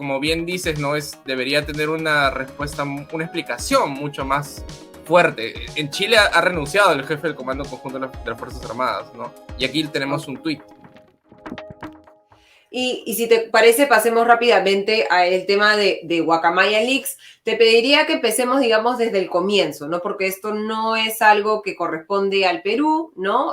como bien dices, no debería tener una respuesta, una explicación mucho más fuerte. En Chile ha renunciado el jefe del Comando Conjunto de las Fuerzas Armadas, ¿no? Y aquí tenemos un tuit. Y si te parece, pasemos rápidamente al tema de Guacamaya Leaks. Te pediría que empecemos, digamos, desde el comienzo, ¿no? Porque esto no es algo que corresponde al Perú, ¿no?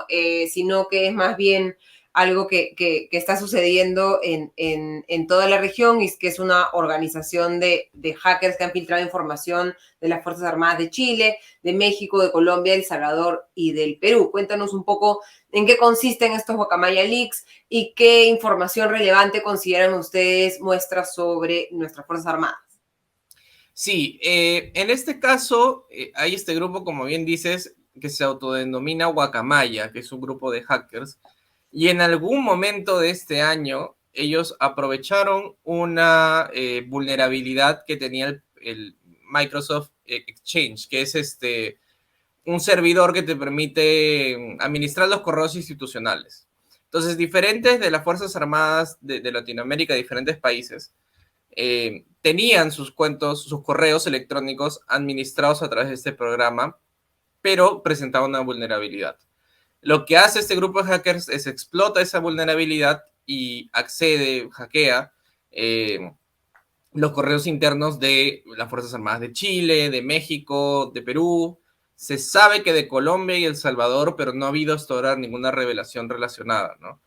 Sino que es más bien algo que está sucediendo en toda la región y que es una organización de hackers que han filtrado información de las Fuerzas Armadas de Chile, de México, de Colombia, El Salvador y del Perú. Cuéntanos un poco en qué consisten estos Guacamaya Leaks y qué información relevante consideran ustedes muestras sobre nuestras Fuerzas Armadas. Sí, en este caso hay este grupo, como bien dices, que se autodenomina Guacamaya, que es un grupo de hackers, y en algún momento de este año ellos aprovecharon una vulnerabilidad que tenía el Microsoft Exchange, que es un servidor que te permite administrar los correos institucionales. Entonces, diferentes de las Fuerzas Armadas de Latinoamérica, diferentes países, tenían sus correos electrónicos administrados a través de este programa, pero presentaban una vulnerabilidad. Lo que hace este grupo de hackers es explota esa vulnerabilidad y hackea los correos internos de las Fuerzas Armadas de Chile, de México, de Perú. Se sabe que de Colombia y El Salvador, pero no ha habido hasta ahora ninguna revelación relacionada, ¿no?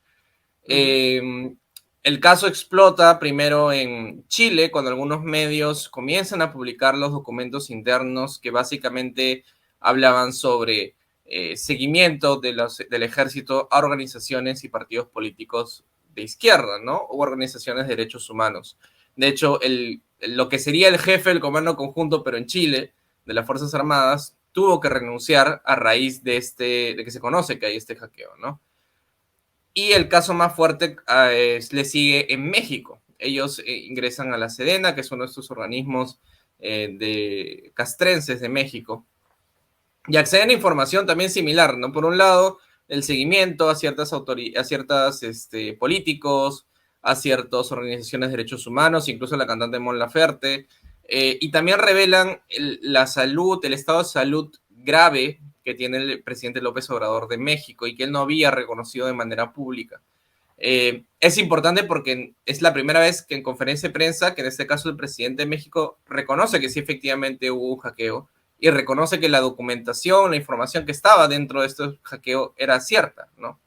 El caso explota primero en Chile, cuando algunos medios comienzan a publicar los documentos internos que básicamente hablaban sobre seguimiento del ejército a organizaciones y partidos políticos de izquierda, ¿no? O organizaciones de derechos humanos. De hecho, lo que sería el jefe del Comando Conjunto, pero en Chile, de las Fuerzas Armadas, tuvo que renunciar a raíz de que se conoce que hay este hackeo, ¿no? Y el caso más fuerte le sigue en México. Ellos ingresan a la Sedena, que son estos organismos de castrenses de México, y acceden a información también similar, ¿no? Por un lado, el seguimiento a ciertas políticos, a ciertas organizaciones de derechos humanos, incluso la cantante Mon Laferte, y también revelan la salud, el estado de salud grave que tiene el presidente López Obrador de México y que él no había reconocido de manera pública. Es importante porque es la primera vez que en conferencia de prensa, que en este caso el presidente de México reconoce que sí efectivamente hubo un hackeo y reconoce que la documentación, la información que estaba dentro de este hackeo era cierta, ¿no?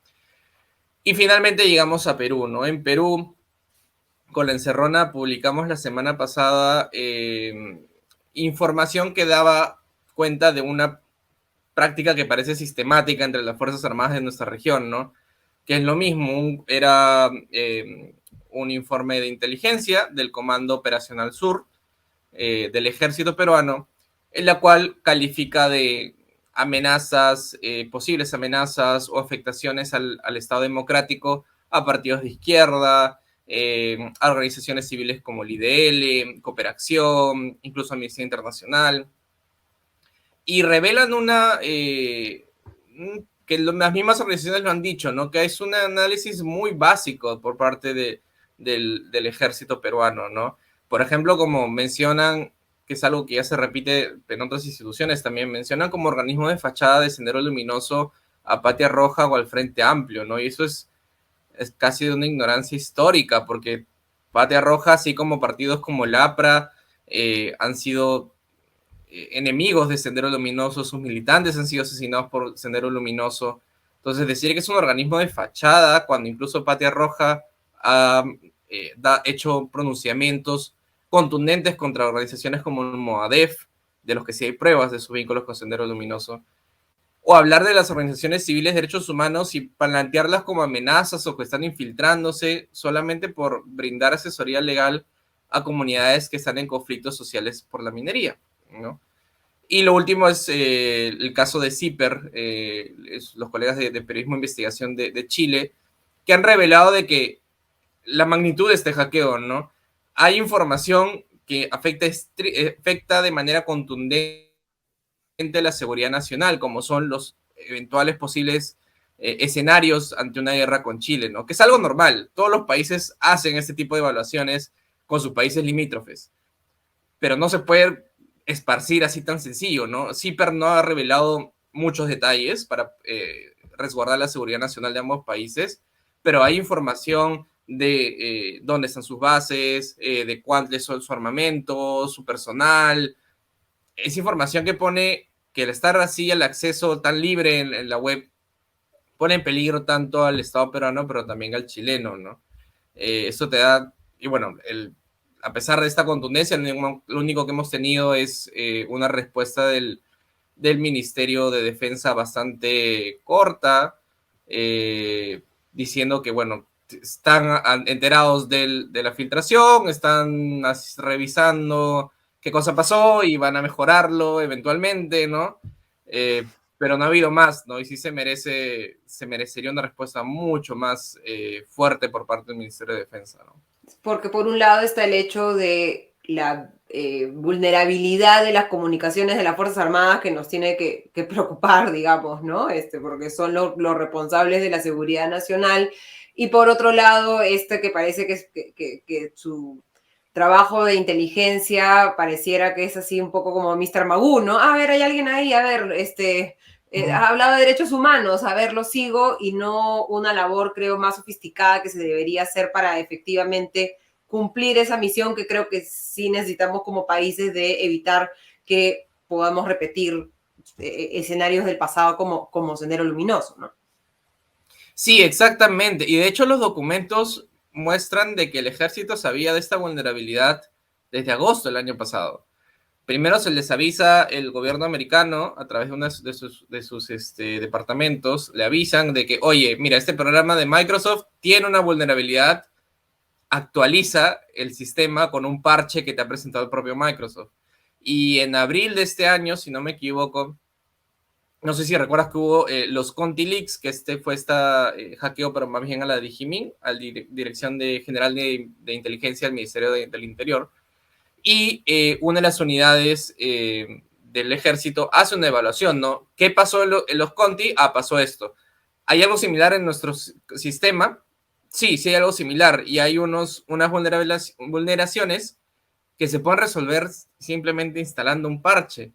Y finalmente llegamos a Perú, ¿no? En Perú, con la encerrona, publicamos la semana pasada información que daba cuenta de una práctica que parece sistemática entre las Fuerzas Armadas de nuestra región, ¿no? Que es lo mismo, era un informe de inteligencia del Comando Operacional Sur del Ejército Peruano, en la cual califica de amenazas, posibles amenazas o afectaciones al Estado democrático a partidos de izquierda, a organizaciones civiles como el IDL, Cooperación, incluso Amnistía Internacional, y revelan que las mismas organizaciones lo han dicho, ¿no? Que es un análisis muy básico por parte del ejército peruano, ¿no? Por ejemplo, como mencionan, que es algo que ya se repite en otras instituciones también, mencionan como organismo de fachada de Sendero Luminoso a Patria Roja o al Frente Amplio, ¿no? Y eso es casi de una ignorancia histórica, porque Patria Roja, así como partidos como el APRA, han sido enemigos de Sendero Luminoso, sus militantes han sido asesinados por Sendero Luminoso. Entonces, decir que es un organismo de fachada, cuando incluso Patria Roja ha hecho pronunciamientos contundentes contra organizaciones como el Moadef, de los que sí hay pruebas de sus vínculos con Sendero Luminoso, o hablar de las organizaciones civiles de derechos humanos y plantearlas como amenazas o que están infiltrándose solamente por brindar asesoría legal a comunidades que están en conflictos sociales por la minería, ¿no? Y lo último es el caso de CIPER, los colegas de Periodismo e Investigación de Chile, que han revelado de que la magnitud de este hackeo, ¿no? Hay información que afecta de manera contundente la seguridad nacional, como son los eventuales posibles escenarios ante una guerra con Chile, ¿no? Que es algo normal. Todos los países hacen este tipo de evaluaciones con sus países limítrofes. Pero no se puede esparcir así tan sencillo, ¿no? CIPER no ha revelado muchos detalles para resguardar la seguridad nacional de ambos países, pero hay información de dónde están sus bases, de cuánto es su armamento, su personal. Es información que pone que al estar así el acceso tan libre en la web pone en peligro tanto al Estado peruano, pero también al chileno, ¿no? Eso te da, y bueno, a pesar de esta contundencia, lo único que hemos tenido es una respuesta del Ministerio de Defensa bastante corta, diciendo que, bueno, están enterados de la filtración, están revisando qué cosa pasó y van a mejorarlo eventualmente, ¿no? Pero no ha habido más, ¿no? Y sí se merecería una respuesta mucho más fuerte por parte del Ministerio de Defensa, ¿no? Porque por un lado está el hecho de la vulnerabilidad de las comunicaciones de las Fuerzas Armadas que nos tiene que preocupar, digamos, ¿no? Porque son los responsables de la seguridad nacional. Y por otro lado, que parece que su trabajo de inteligencia pareciera que es así un poco como Mr. Magoo, ¿no? A ver, hay alguien ahí, a ver, ha hablado de derechos humanos, a ver, lo sigo, y no una labor, creo, más sofisticada que se debería hacer para efectivamente cumplir esa misión que creo que sí necesitamos como países de evitar que podamos repetir escenarios del pasado como Sendero Luminoso, ¿no? Sí, exactamente. Y de hecho los documentos muestran de que el ejército sabía de esta vulnerabilidad desde agosto del año pasado. Primero se les avisa el gobierno americano a través de uno de sus departamentos, le avisan de que, oye, mira, este programa de Microsoft tiene una vulnerabilidad, actualiza el sistema con un parche que te ha presentado el propio Microsoft. Y en abril de este año, si no me equivoco, no sé si recuerdas que hubo los Conti Leaks, que fue hackeo, pero más bien a la DIGIMIN, a la Dirección General de Inteligencia del Ministerio del Interior, y una de las unidades del ejército hace una evaluación, ¿no? ¿Qué pasó en los Conti? Ah, pasó esto. ¿Hay algo similar en nuestro sistema? Sí, sí hay algo similar, y hay unas vulneraciones que se pueden resolver simplemente instalando un parche.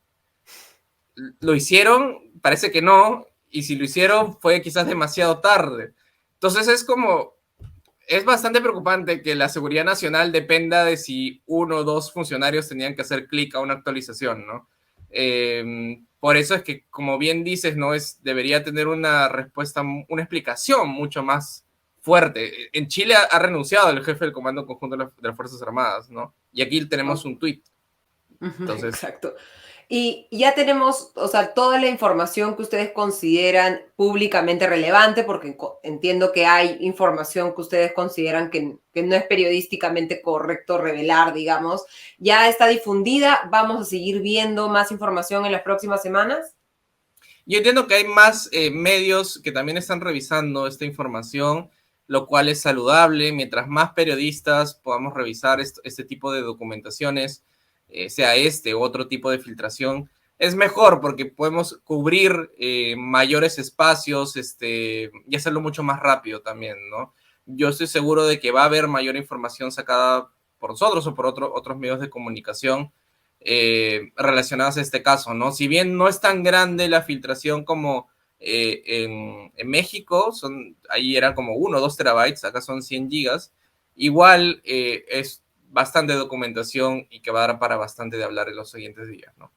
¿Lo hicieron? Parece que no, y si lo hicieron fue quizás demasiado tarde. Entonces es bastante preocupante que la seguridad nacional dependa de si uno o dos funcionarios tenían que hacer clic a una actualización, ¿no? Por eso es que, como bien dices, ¿no? Debería tener una respuesta, una explicación mucho más fuerte. En Chile ha renunciado el jefe del Comando Conjunto de las Fuerzas Armadas, ¿no? Y aquí tenemos un tuit. Entonces, exacto. Y ya tenemos, o sea, toda la información que ustedes consideran públicamente relevante, porque entiendo que hay información que ustedes consideran que no es periodísticamente correcto revelar, digamos, ya está difundida. ¿Vamos a seguir viendo más información en las próximas semanas? yo entiendo que hay más medios que también están revisando esta información, lo cual es saludable. Mientras más periodistas podamos revisar este tipo de documentaciones, sea u otro tipo de filtración, es mejor porque podemos cubrir mayores espacios y hacerlo mucho más rápido también, ¿no? Yo estoy seguro de que va a haber mayor información sacada por nosotros o por otros medios de comunicación relacionadas a este caso, ¿no? Si bien no es tan grande la filtración como en México, ahí eran como 1 o 2 terabytes, acá son 100 gigas, igual es bastante documentación y que va a dar para bastante de hablar en los siguientes días, ¿no?